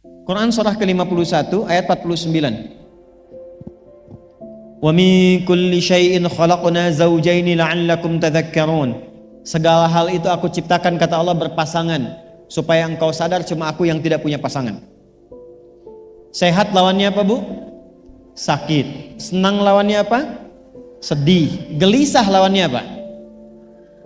Quran surah ke-51 ayat 49. Wa min kulli syai'in khalaqna zawjaini la'allakum tadhakkarun. Segala hal itu aku ciptakan, kata Allah, berpasangan, supaya engkau sadar cuma aku yang tidak punya pasangan. Sehat lawannya apa, Bu? Sakit. Senang lawannya apa? Sedih. Gelisah lawannya apa?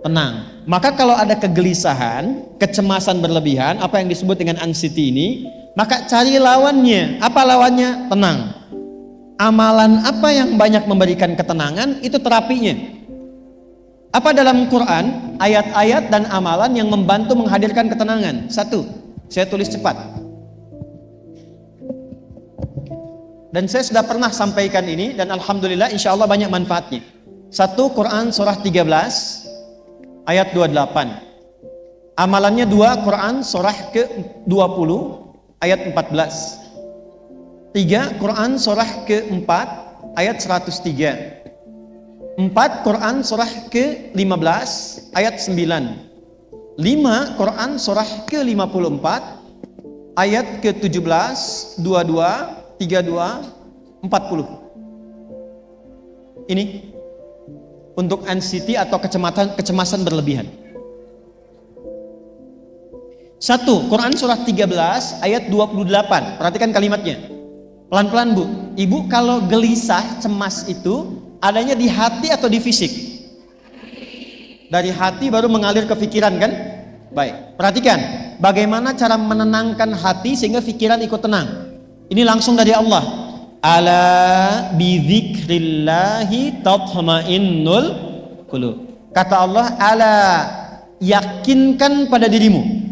Tenang. Maka kalau ada kegelisahan, kecemasan berlebihan, apa yang disebut dengan anxiety ini, maka cari lawannya. Apa lawannya? Tenang. Amalan apa yang banyak memberikan ketenangan, itu terapinya. Apa dalam Quran ayat-ayat dan amalan yang membantu menghadirkan ketenangan? Satu, saya tulis cepat. Dan saya sudah pernah sampaikan ini dan alhamdulillah insya Allah banyak manfaatnya. Satu, Quran surah 13 ayat 28. Amalannya dua, Quran surah ke-20 ayat 14. Tiga, Quran surah ke-4 ayat 103. 4, Quran surah ke-15 ayat 9. 5, Quran surah ke-54 ayat ke-17, 22, 32, 40. Ini untuk anxiety atau kecemasan berlebihan. 1, Quran surah 13 ayat 28. Perhatikan kalimatnya. Pelan-pelan, Bu. Ibu kalau gelisah, cemas itu adanya di hati atau di fisik? Dari hati baru mengalir ke pikiran, kan? Baik, perhatikan bagaimana cara menenangkan hati sehingga pikiran ikut tenang. Ini langsung dari Allah. Ala bidzikrillahi tatma'innul qulub. Kata Allah, ala, yakinkan pada dirimu.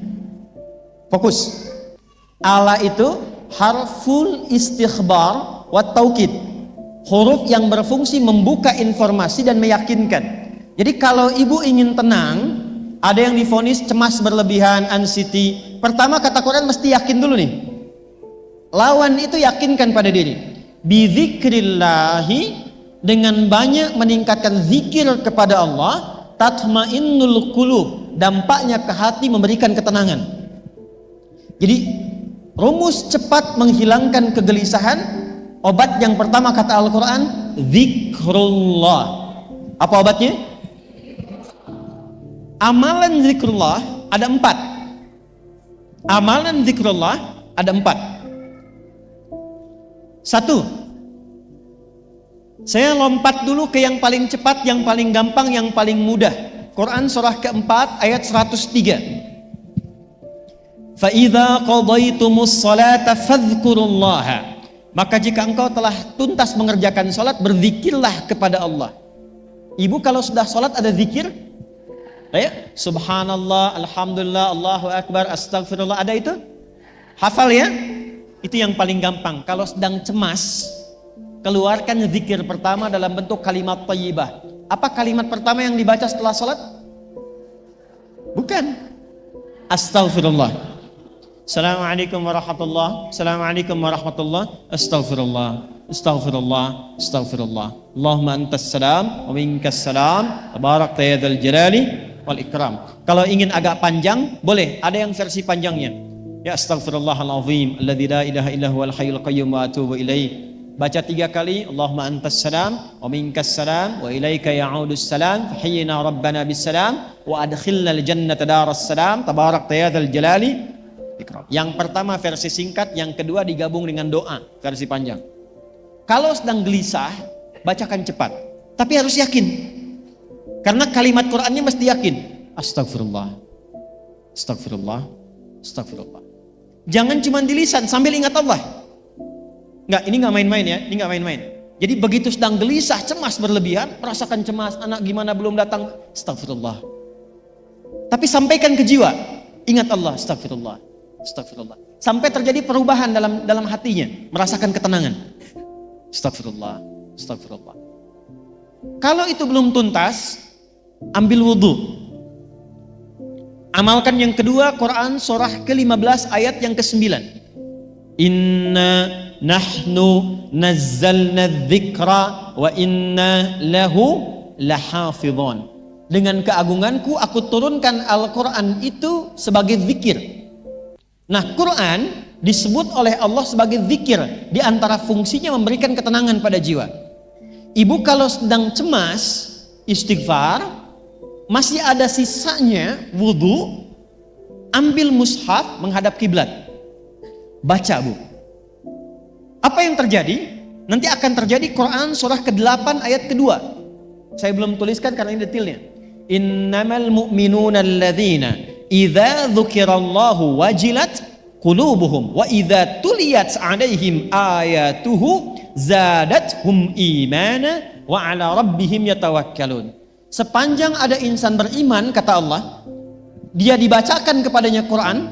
Fokus. Ala itu harful istikhbar wa taukid, huruf yang berfungsi membuka informasi dan meyakinkan. Jadi kalau ibu ingin tenang, ada yang divonis cemas berlebihan, anxiety, pertama kata Quran mesti yakin dulu nih. Lawan itu yakinkan pada diri. Bidzikrillahi, dengan banyak meningkatkan zikir kepada Allah, tatmainnul qulub, dampaknya ke hati memberikan ketenangan. Jadi rumus cepat menghilangkan kegelisahan, obat yang pertama kata Al-Quran, zikrullah. Apa obatnya? Amalan zikrullah ada 4. Amalan zikrullah ada 4. 1, saya lompat dulu ke yang paling cepat, yang paling gampang, yang paling mudah. Quran surah ke-4 ayat 103. فَإِذَا قَضَيْتُمُ الصَّلَاةَ فَاذْكُرُوا اللَّهَ. Maka jika engkau telah tuntas mengerjakan salat, berzikirlah kepada Allah. Ibu kalau sudah salat ada zikir? Ya, subhanallah, alhamdulillah, Allahu akbar, astagfirullah, ada itu? Hafal ya? Itu yang paling gampang. Kalau sedang cemas, keluarkan zikir pertama dalam bentuk kalimat thayyibah. Apa kalimat pertama yang dibaca setelah salat? Bukan astagfirullah. Assalamualaikum warahmatullah, assalamualaikum warahmatullah, astaghfirullah, astaghfirullah, astaghfirullah. Allahumma antas salam wa minkas salam, tabarakta ya dzal jalali wal ikram. Kalau ingin agak panjang, boleh, ada yang versi panjangnya. Ya astaghfirullahalazim, alladzi la ilaha illa huwal hayyul qayyum wa atubu ilaih. Baca 3 kali, Allahumma antas salam wa minkas salam wa ilaika ya'udus salam, fahyina rabbana bis salam wa adkhilna al jannata daras salam, tabarakta ya dzal jalali. Yang pertama versi singkat, yang kedua digabung dengan doa versi panjang. Kalau sedang gelisah, bacakan cepat, tapi harus yakin, karena kalimat Qurannya mesti yakin. Astagfirullah, astagfirullah, astagfirullah. Jangan cuma di lisan sambil ingat Allah. Enggak, ini enggak main-main ya, ini enggak main-main. Jadi begitu sedang gelisah, cemas berlebihan, merasakan cemas, anak gimana belum datang, astagfirullah. Tapi sampaikan ke jiwa, ingat Allah, astagfirullah, astagfirullah. Sampai terjadi perubahan dalam hatinya, merasakan ketenangan. Astagfirullah, astagfirullah. Kalau itu belum tuntas, ambil wudhu. Amalkan yang kedua, Quran surah ke-15 ayat yang ke-9. Inna nahnu nazzalna dzikra wa inna lahu lahafidhun. Dengan keagunganku aku turunkan Al-Quran itu sebagai zikir. Nah, Quran disebut oleh Allah sebagai zikir. Di antara fungsinya memberikan ketenangan pada jiwa. Ibu kalau sedang cemas, istighfar, masih ada sisanya wudu, ambil mushaf menghadap kiblat, baca Bu. Apa yang terjadi? Nanti akan terjadi Quran surah ke-8 ayat kedua. Saya belum tuliskan karena ini detailnya. Innamal mu'minuna alladzina idza dzukirallahu wajilat qulubuhum wa idza tuliyat 'alaihim ayatuhu zadathum imana wa 'ala rabbihim yatawakkalun. Sepanjang ada insan beriman, kata Allah, dia dibacakan kepadanya Quran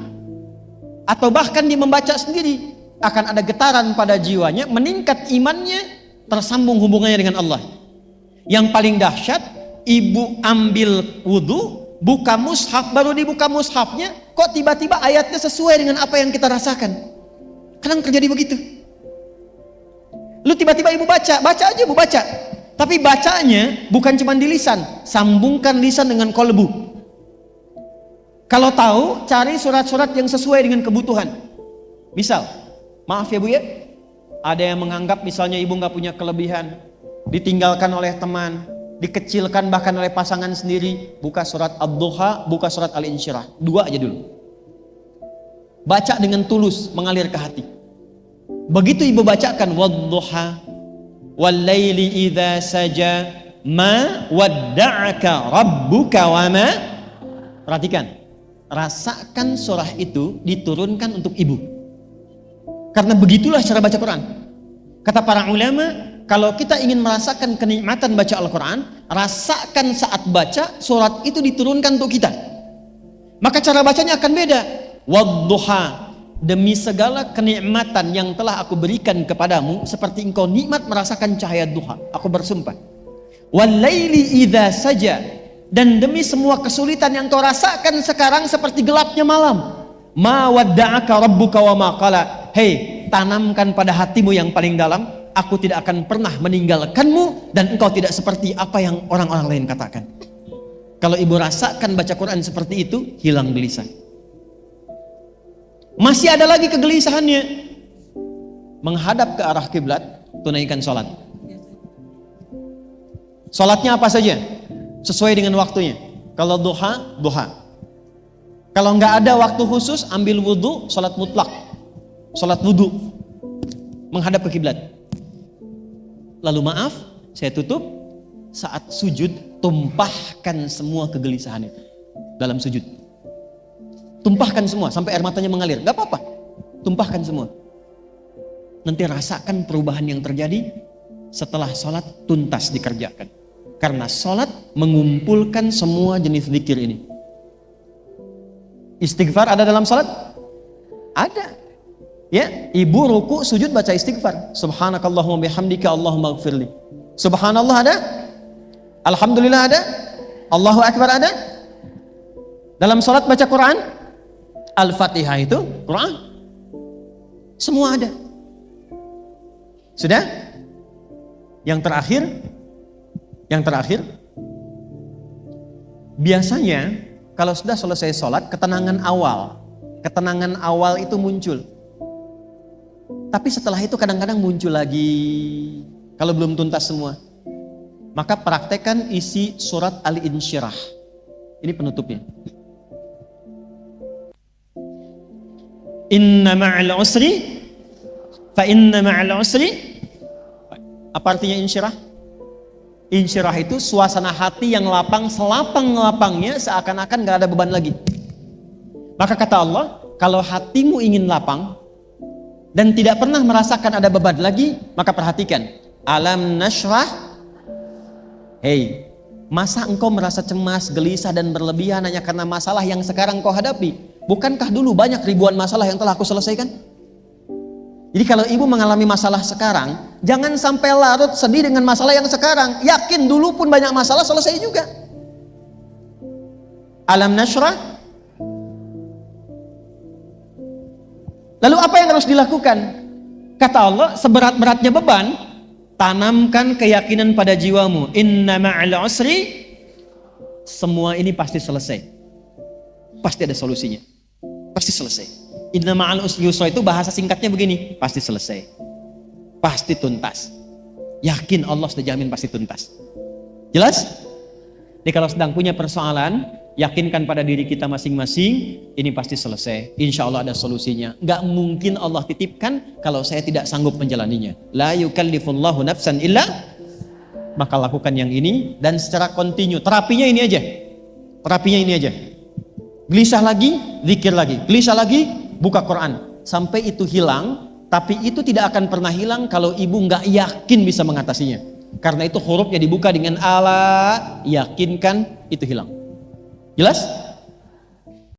atau bahkan dia membaca sendiri, akan ada getaran pada jiwanya, meningkat imannya, tersambung hubungannya dengan Allah. Yang paling dahsyat, ibu ambil wudu, buka mushaf, baru dibuka mushafnya, kok tiba-tiba ayatnya sesuai dengan apa yang kita rasakan. Kadang terjadi begitu. Lu tiba-tiba ibu baca aja ibu baca. Tapi bacanya bukan cuma di lisan, sambungkan lisan dengan kolbu. Kalau tahu, cari surat-surat yang sesuai dengan kebutuhan. Misal, maaf ya Bu ya, ada yang menganggap misalnya ibu nggak punya kelebihan, ditinggalkan oleh teman, dikecilkan bahkan oleh pasangan sendiri. Buka surat Ad-Duha, buka surat Al-Insyirah, 2 aja dulu. Baca dengan tulus, mengalir ke hati. Begitu ibu bacakan Wad-Duha wal-laili idza saja ma wadda'aka rabbuka wa ma. Perhatikan, rasakan surah itu diturunkan untuk ibu. Karena begitulah cara baca Quran. Kata para ulama, kalau kita ingin merasakan kenikmatan baca Al-Quran, rasakan saat baca surat itu diturunkan untuk kita. Maka cara bacanya akan beda. Wadduha, demi segala kenikmatan yang telah aku berikan kepadamu, seperti engkau nikmat merasakan cahaya duha, aku bersumpah. Walaili idza saja, dan demi semua kesulitan yang kau rasakan sekarang seperti gelapnya malam. Ma wadda'aka rabbuka wa ma qala. Hei, tanamkan pada hatimu yang paling dalam, aku tidak akan pernah meninggalkanmu dan engkau tidak seperti apa yang orang-orang lain katakan. Kalau ibu rasakan baca Quran seperti itu, hilang gelisah. Masih ada lagi kegelisahannya, menghadap ke arah kiblat, tunaikan sholat. Sholatnya apa saja? Sesuai dengan waktunya. Kalau duha, duha. Kalau nggak ada waktu khusus, ambil wudhu, sholat mutlak, sholat wudhu, menghadap ke kiblat. Lalu maaf, saya tutup, saat sujud, tumpahkan semua kegelisahan itu dalam sujud. Tumpahkan semua, sampai air matanya mengalir, nggak apa-apa, tumpahkan semua. Nanti rasakan perubahan yang terjadi setelah sholat tuntas dikerjakan. Karena sholat mengumpulkan semua jenis zikir ini. Istighfar ada dalam salat? Ada. Ya, ibu ruku sujud baca istighfar. Subhanakallahumma bihamdika Allahumma ighfirli. Subhanallah ada? Alhamdulillah ada? Allahu akbar ada? Dalam salat baca Quran? Al-Fatihah itu Quran. Semua ada. Sudah? Yang terakhir biasanya kalau sudah selesai sholat, ketenangan awal itu muncul. Tapi setelah itu kadang-kadang muncul lagi, kalau belum tuntas semua. Maka praktekkan isi surat Al-Insyirah. Ini penutupnya. Inna ma'al usri, fa inna ma'al usri. Apa artinya insyirah? Insyirah itu suasana hati yang lapang, selapang-lapangnya seakan-akan gak ada beban lagi. Maka kata Allah, kalau hatimu ingin lapang dan tidak pernah merasakan ada beban lagi, maka perhatikan. Alam nashrah. Hei, masa engkau merasa cemas, gelisah dan berlebihan hanya karena masalah yang sekarang kau hadapi? Bukankah dulu banyak ribuan masalah yang telah aku selesaikan? Jadi kalau ibu mengalami masalah sekarang, jangan sampai larut sedih dengan masalah yang sekarang. Yakin dulu pun banyak masalah selesai juga. Alam nashrah. Lalu apa yang harus dilakukan? Kata Allah, seberat-beratnya beban, tanamkan keyakinan pada jiwamu. Inna ma'al usri. Semua ini pasti selesai. Pasti ada solusinya. Pasti selesai. Inna ma'al usri yusra itu bahasa singkatnya begini, pasti selesai, pasti tuntas. Yakin Allah sudah jamin pasti tuntas. Jelas? Jadi kalau sedang punya persoalan, yakinkan pada diri kita masing-masing, ini pasti selesai. Insya Allah ada solusinya. Gak mungkin Allah titipkan kalau saya tidak sanggup menjalaninya. La yukallifullahu nafsan illa, maka lakukan yang ini dan secara kontinu. Terapinya ini aja. Terapinya ini aja. Gelisah lagi, zikir lagi. Gelisah lagi, buka Quran. Sampai itu hilang, tapi itu tidak akan pernah hilang kalau ibu gak yakin bisa mengatasinya. Karena itu hurufnya dibuka dengan ala, yakinkan, itu hilang. Jelas?